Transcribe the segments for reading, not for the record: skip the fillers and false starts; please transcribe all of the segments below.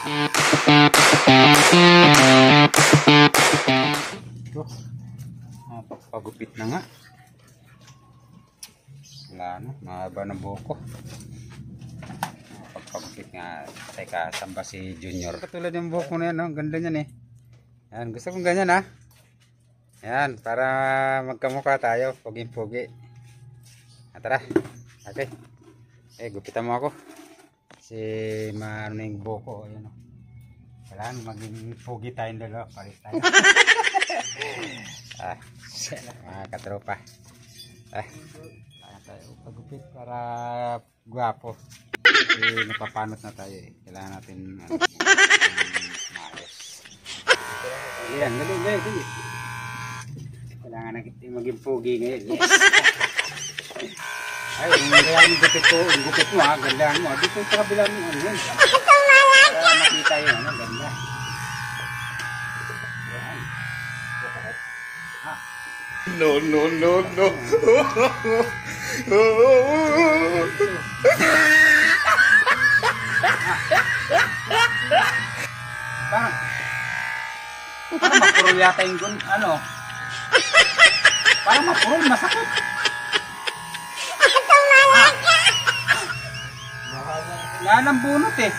Ito. Pagupit na nga. Wala na. Mahaba na buhok ko. Pagupit nga. Teka, saan ba si Junior? Katulad yung buhok ko na yan. No? Ganda niyan eh. Yan. Gusto kong ganyan ha. Yan. Para magkamukha tayo. Puging-pugi. Tara. Okay. Gupitan mo ako. Kasi maano na yung buhok ko. Ayan o. Kailangan maging pugi tayong dalawa. Paris tayo. Mga katropa. Tayo pagupit para guwapo. Kasi napapanot na tayo eh. Kailangan natin maayos. Ayan, dali. Kailangan natin maging pugi ngayon. Yes. Ay, yung gupit ko, yung gupit mo ha, gandaan mo. Dito sa kabila mo, ano yun? Para makita yun, ano, ganda. Ayan. No. Parang mapurol yata yung ano. Parang mapurol, masakit. Wala ng bunot eh.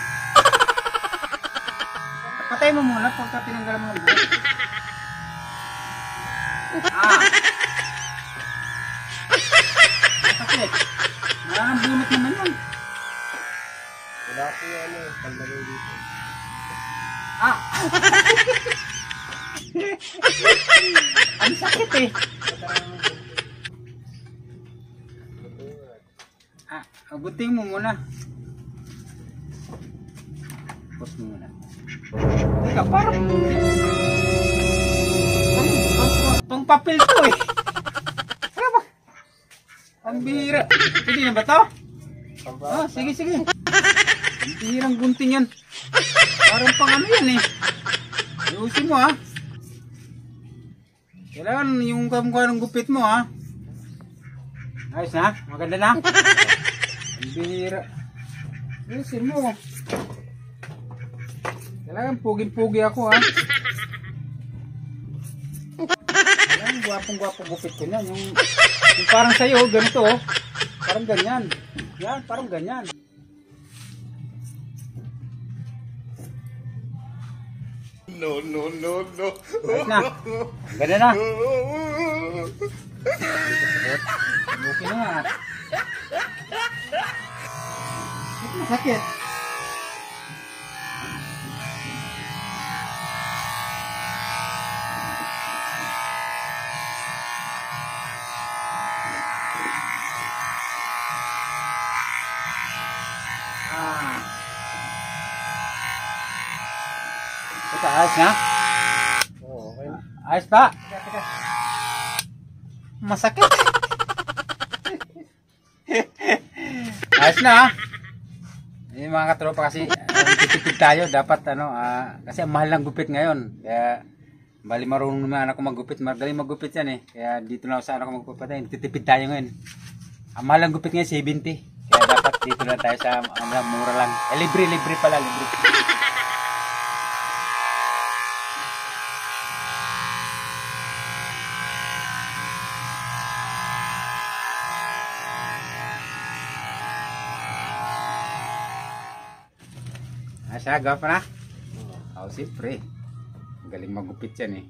Patay mo muna pagka tinanggal mo ng bunot. Masakit. Wala ng bunot naman yun. Wala ko ano, pagdalo dito. Ang sakit eh. Abutin mo muna. Pause mo muna. Teka, parang pang papel to eh. Ano ba? Ang bihira. Pwede na ba to? Sige. Ang bihirang gunting yan. Parang pang ano yan eh. Ayusin mo ha. Kailangan yung kamukha ng gupit mo ha. Ayos na? Maganda na? Ang bihira. Ayusin mo. Kailangan puging-pugi ako ha. Kailangan gwapong-gwapong gupit ko na. Yung parang sa'yo, ganito oh. Parang ganyan. Yan, parang ganyan. No. Ayos na. Ganda na. Okay na nga. Masakit. Ito, ayos na? Oo, okay. Ayos ba? Teka. Masakit. Ayos na ha? Yung mga katropa kasi titipid tayo. Dapat ano, kasi ang mahal ng gupit ngayon. Kaya bali marunong naman anak ko maggupit. Magaling maggupit yan eh. Kaya dito na ako sa anak ko maggupit. Titipid tayo ngayon. Ang mahal ng gupit ngayon 70. Kaya dapat dito na tayo sa mura lang. Libre pala, libre. Gawa pa na? Siyempre. Galing magupit yan eh.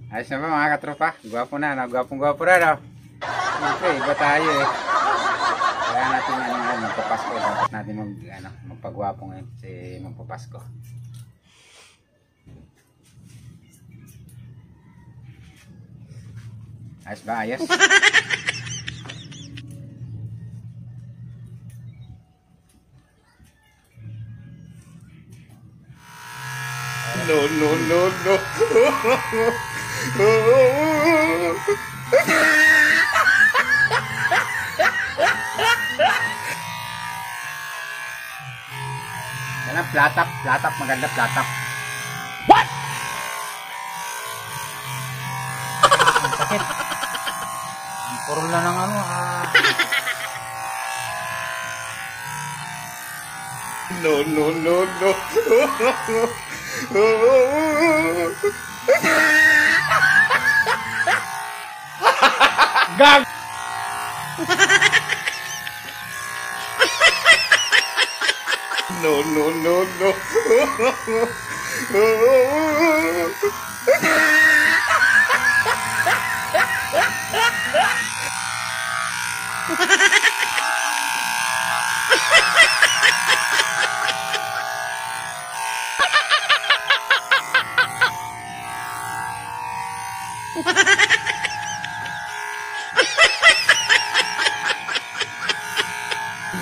Ayos na ba mga katropa? Gwapo na, no? Gwapong-gwapo na, no? Siyempre, iba tayo eh. Kaya natin magpapasko. Dapat natin magpagwapo ngayon kasi magpapasko. Ayos ba? Ayos? No. Yan ang platap, maganda platap. What? Bakit? Ang puro lang ng ano, No, no, no, no. Gag! No, no, no, no.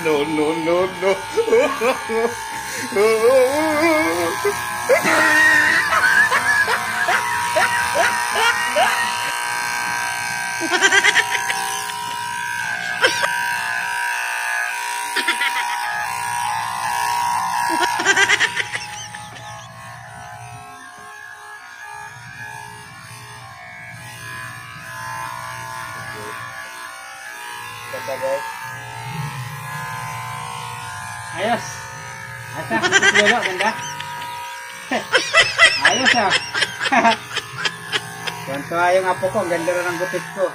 No, no, no, no. Ayos. Asa, lolo, ganda. Ayos ah. Tuwan-tuwa yung apo ko, ang ganda rin ang gupit ko.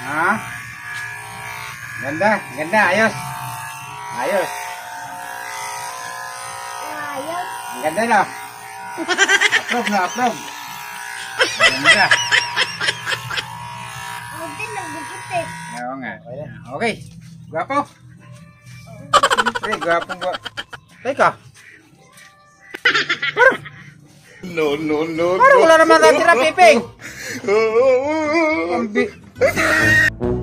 Ha? Ganda, ganda, ayos. Ayos. Ang ganda na. Approve na, approve. Ang ganda. Oo nga. Okay. Gwapo. Siyempre, gwapong gwapo. Teka. No, no, no, Parang wala naman natira, Piping. no. Ang